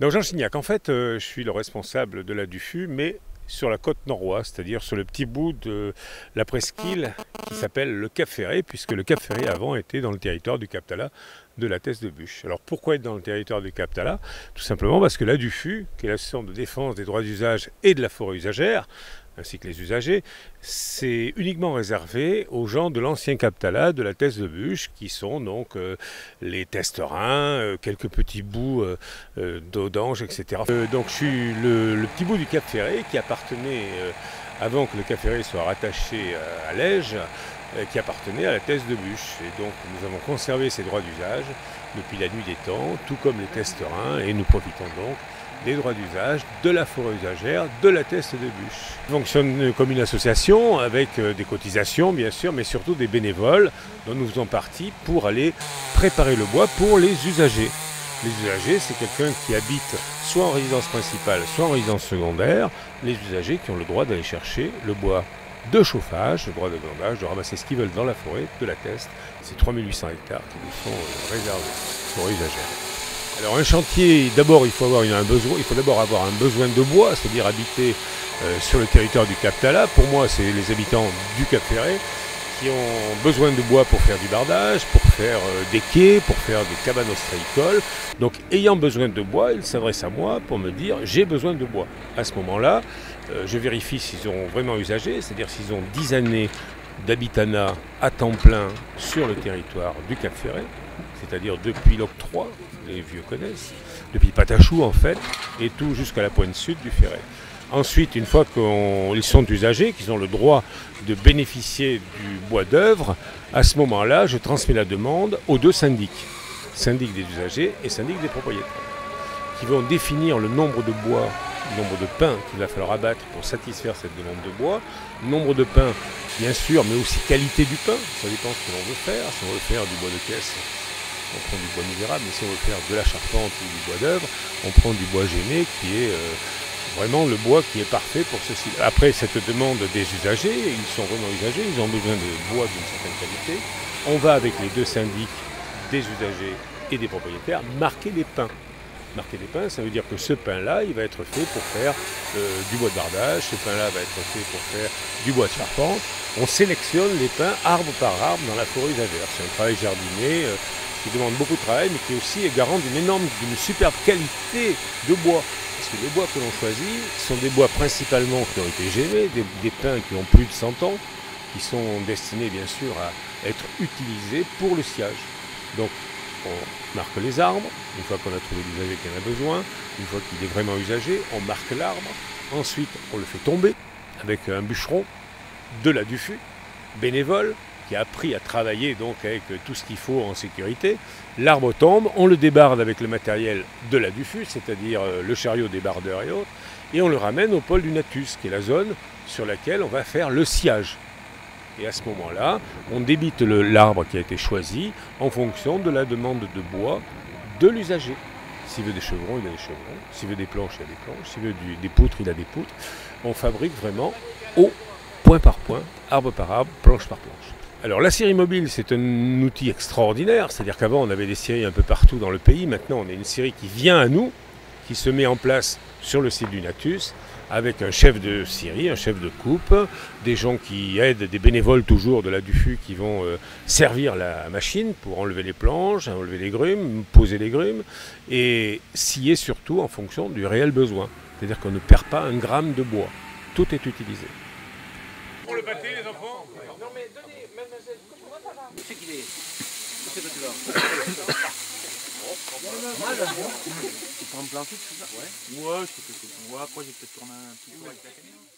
Dans Jean Chignac, en fait, je suis le responsable de la Dufus, mais sur la côte nord-ouest, c'est-à-dire sur le petit bout de la presqu'île qui s'appelle le Cap Ferré, puisque le Cap Ferré avant était dans le territoire du Cap-Tala de la Teste de Buch. Alors pourquoi être dans le territoire du Cap-Tala? Tout simplement parce que la Dufus, qui est l'association de défense des droits d'usage et de la forêt usagère, ainsi que les usagers, c'est uniquement réservé aux gens de l'ancien Cap-Tala, de la Teste de Buch, qui sont donc les testerins, quelques petits bouts d'Audange, etc. Donc je suis le petit bout du Cap Ferré qui appartenait, avant que le Cap Ferré soit rattaché à Lège, qui appartenait à la Teste de Buch. Et donc nous avons conservé ces droits d'usage depuis la nuit des temps, tout comme les testerins, et nous profitons donc des droits d'usage, de la forêt usagère, de la Teste de Buch. On fonctionne comme une association avec des cotisations bien sûr, mais surtout des bénévoles dont nous faisons partie pour aller préparer le bois pour les usagers. Les usagers, c'est quelqu'un qui habite soit en résidence principale, soit en résidence secondaire. Les usagers qui ont le droit d'aller chercher le bois de chauffage, le droit de glandage, de ramasser ce qu'ils veulent dans la forêt de la Teste. C'est 3800 hectares qui nous sont réservés, forêt usagère. Alors un chantier, d'abord il faut d'abord avoir un besoin de bois, c'est-à-dire habiter sur le territoire du Cap-Tala. Pour moi, c'est les habitants du Cap Ferré qui ont besoin de bois pour faire du bardage, pour faire des quais, pour faire des cabanes ostréicoles. Donc ayant besoin de bois, ils s'adressent à moi pour me dire j'ai besoin de bois. À ce moment-là, je vérifie s'ils ont vraiment usagé, c'est-à-dire s'ils ont 10 années d'habitanat à temps plein sur le territoire du Cap Ferré, c'est-à-dire depuis l'octroi, les vieux connaissent, depuis Patachou en fait, et tout jusqu'à la pointe sud du Ferré. Ensuite, une fois qu'ils sont usagers, qu'ils ont le droit de bénéficier du bois d'œuvre, à ce moment-là, je transmets la demande aux deux syndics, syndic des usagers et syndic des propriétaires, qui vont définir le nombre de bois, le nombre de pins qu'il va falloir abattre pour satisfaire cette demande de bois, nombre de pins, bien sûr, mais aussi qualité du pin, ça dépend ce que l'on veut faire. Si on veut faire du bois de caisse, on prend du bois misérable, mais si on veut faire de la charpente ou du bois d'œuvre, on prend du bois gémé qui est vraiment le bois qui est parfait pour ceci. Après cette demande des usagers, ils sont vraiment usagers, ils ont besoin de bois d'une certaine qualité. On va avec les deux syndics des usagers et des propriétaires marquer les pins. Marquer les pins, ça veut dire que ce pin-là, il va être fait pour faire du bois de bardage, ce pin-là va être fait pour faire du bois de charpente. On sélectionne les pins arbre par arbre dans la forêt usagère. C'est un travail jardinier qui demande beaucoup de travail, mais qui est aussi garant d'une superbe qualité de bois. Parce que les bois que l'on choisit sont des bois principalement qui ont été gémés, des pins qui ont plus de 100 ans, qui sont destinés bien sûr à être utilisés pour le sciage. Donc on marque les arbres, une fois qu'on a trouvé l'usager qui en a besoin, une fois qu'il est vraiment usagé, on marque l'arbre, ensuite on le fait tomber avec un bûcheron de la Dufus, bénévole, qui a appris à travailler donc avec tout ce qu'il faut en sécurité. L'arbre tombe, on le débarde avec le matériel de la Dufus, c'est-à-dire le chariot débardeur et autres, et on le ramène au pôle du Natus, qui est la zone sur laquelle on va faire le sciage. Et à ce moment-là, on débite l'arbre qui a été choisi en fonction de la demande de bois de l'usager. S'il veut des chevrons, il a des chevrons. S'il veut des planches, il a des planches. S'il veut des poutres, il a des poutres. On fabrique vraiment au point par point, arbre par arbre, planche par planche. Alors la scierie mobile, c'est un outil extraordinaire. C'est-à-dire qu'avant, on avait des scieries un peu partout dans le pays. Maintenant, on a une scierie qui vient à nous, qui se met en place sur le site du Natus, avec un chef de scierie, un chef de coupe, des gens qui aident, des bénévoles toujours de la Dufus qui vont servir la machine pour enlever les planches, enlever les grumes, poser les grumes, et scier surtout en fonction du réel besoin. C'est-à-dire qu'on ne perd pas un gramme de bois. Tout est utilisé. Pour le pâté, les enfants? Non mais donnez, mademoiselle, comment ça va? Où c'est qu'il est? Où c'est que tu vas? Tu prends un plan fixe, c'est ça? Ouais. Ouais, je sais que c'est. Ouais, après j'ai peut-être tourné un petit peu avec la caméra.